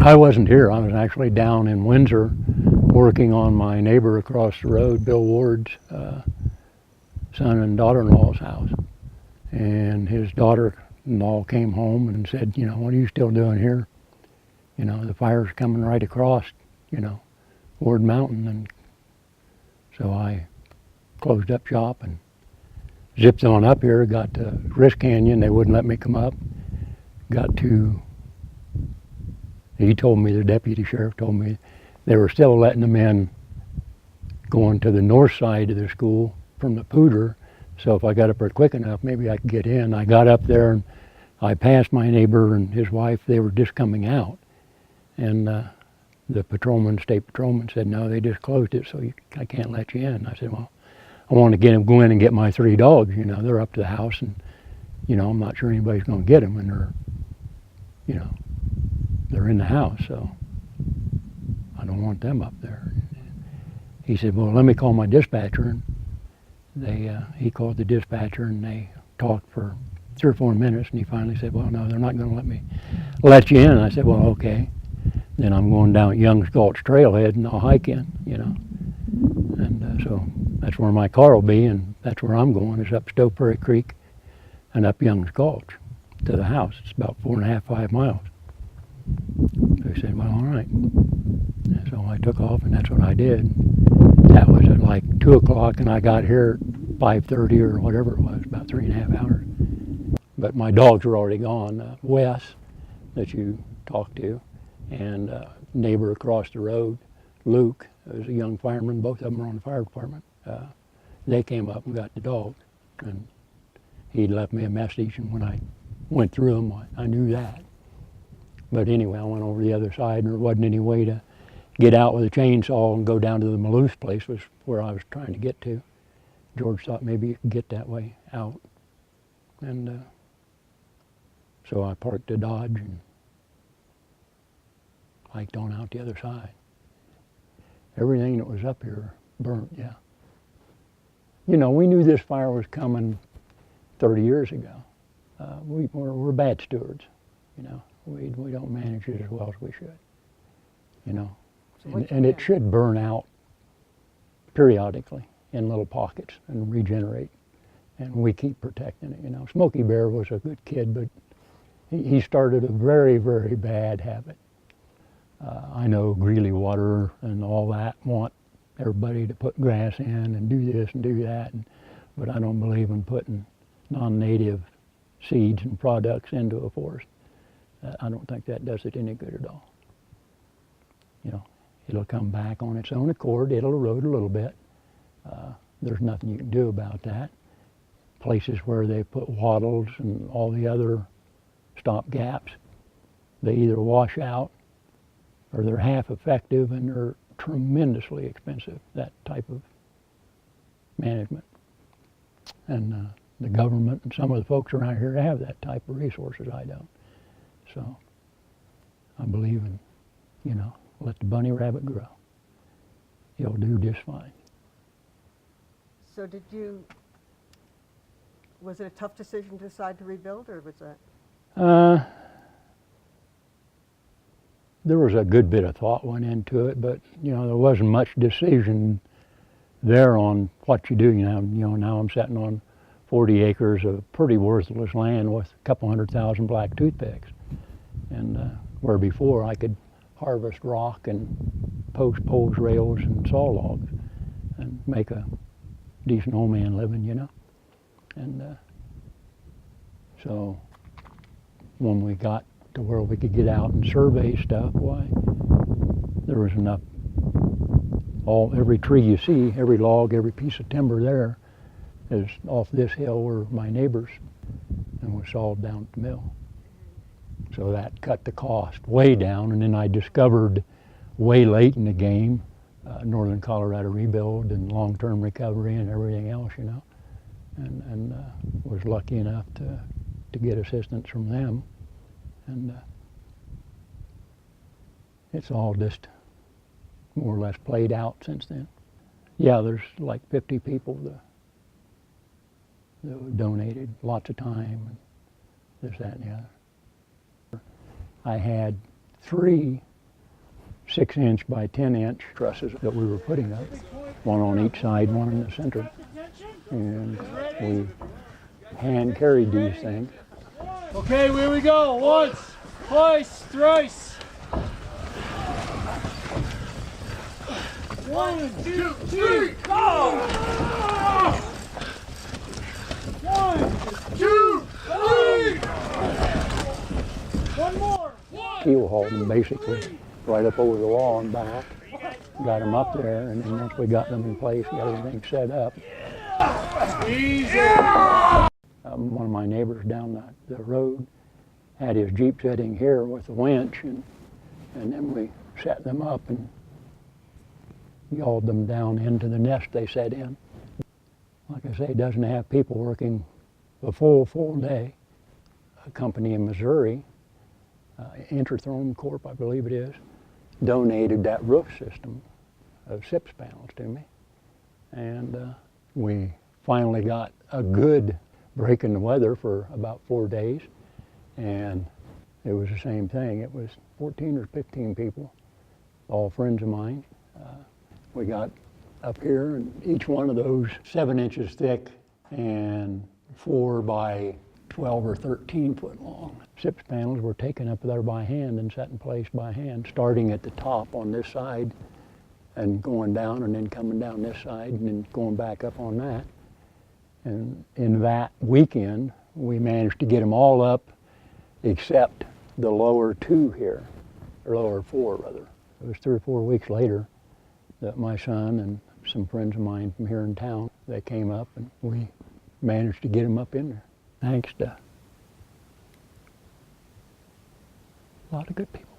I wasn't here. I was actually down in Windsor working on my neighbor across the road, Bill Ward's son and daughter-in-law's house. And his daughter-in-law came home and said, you know, what are you still doing here? You know, the fire's coming right across, you know, Ward Mountain. And so I closed up shop and zipped on up here, got to Risk Canyon. They wouldn't let me come up. Got to, he told me, the deputy sheriff told me, they were still letting them in going to the north side of the school from the Poudre. So if I got up there quick enough, maybe I could get in. I got up there and I passed my neighbor and his wife. They were just coming out. And the state patrolman said, no, they just closed it, so I can't let you in. I said, well, I want to go in and get my 3 dogs. You know, they're up to the house, and, you know, I'm not sure anybody's going to get them, and they're, you know, they're in the house, so I don't want them up there. He said, well, let me call my dispatcher. And he called the dispatcher, and they talked for 3 or 4 minutes, and he finally said, well, no, they're not going to let you in. And I said, well, okay. Then I'm going down Young's Gulch Trailhead, and I'll hike in, you know. And so that's where my car will be, and that's where I'm going, is up Stowe Prairie Creek and up Young's Gulch to the house. It's about 4.5, 5 miles. So he said, well, all right. And so I took off, and that's what I did. That was at like 2 o'clock, and I got here at 5:30 or whatever it was, about 3.5 hours. But my dogs were already gone. Wes, that you talked to, and neighbor across the road, Luke, was a young fireman. Both of them were on the fire department. They came up and got the dog, and he left me a message, and when I went through them, I knew that. But anyway, I went over the other side, and there wasn't any way to get out with a chainsaw and go down to the Malouse place, was where I was trying to get to. George thought maybe you could get that way out. And so I parked the Dodge and hiked on out the other side. Everything that was up here burnt, yeah. You know, we knew this fire was coming 30 years ago. We're bad stewards, you know. We don't manage it as well as we should, you know. And it should burn out periodically in little pockets and regenerate. And we keep protecting it, you know. Smokey Bear was a good kid, but he started a very, very bad habit. I know Greeley Water and all that want everybody to put grass in and do this and do that, but I don't believe in putting non-native seeds and products into a forest. I don't think that does it any good at all. You know, it'll come back on its own accord. It'll erode a little bit. There's nothing you can do about that. Places where they put wattles and all the other stop gaps, they either wash out or they're half effective, and they're tremendously expensive, that type of management. And the government and some of the folks around here have that type of resources. I don't. So I believe in, you know, let the bunny rabbit grow. He'll do just fine. So was it a tough decision to decide to rebuild, or was that? There was a good bit of thought went into it, but, you know, there wasn't much decision there on what you do. You know, now I'm sitting on 40 acres of pretty worthless land with a couple 100,000 black toothpicks. And where before I could harvest rock and post poles, rails, and saw logs and make a decent old man living, you know. And so when we got to where we could get out and survey stuff, why, there was enough. Every tree you see, every log, every piece of timber there is off this hill where my neighbors, and was sawed down at the mill. So that cut the cost way down, and then I discovered way late in the game Northern Colorado Rebuild and long-term recovery and everything else, you know, and was lucky enough to get assistance from them. And it's all just more or less played out since then. Yeah, there's like 50 people that donated lots of time, and this, that, and the other. I had 3 6-inch by 10-inch trusses that we were putting up, one on each side, one in the center. And we hand carried these things. Okay, here we go. Once, twice, thrice. 1, 2, 3, go! 1, 2, 3. One more. Keel hauled them basically right up over the wall and back. Got them up there, and then once we got them in place, got everything set up. Easy. One of my neighbors down the road had his Jeep sitting here with a winch, and then we set them up and yauled them down into the nest they set in. Like I say, it doesn't have people working the full day. A company in Missouri, Interthrome Corp, I believe it is, donated that roof system of SIPS panels to me. And we finally got a good break in the weather for about 4 days. And it was the same thing. It was 14 or 15 people, all friends of mine. We got up here, and each one of those 7 inches thick and 4 by 12 or 13 foot long SIPS panels were taken up there by hand and set in place by hand, starting at the top on this side and going down, and then coming down this side and then going back up on that. And in that weekend, we managed to get them all up except the lower 2 here, or lower 4 rather. It was 3 or 4 weeks later that my son and some friends of mine from here in town, they came up and we managed to get them up in there. Thanks to a lot of good people.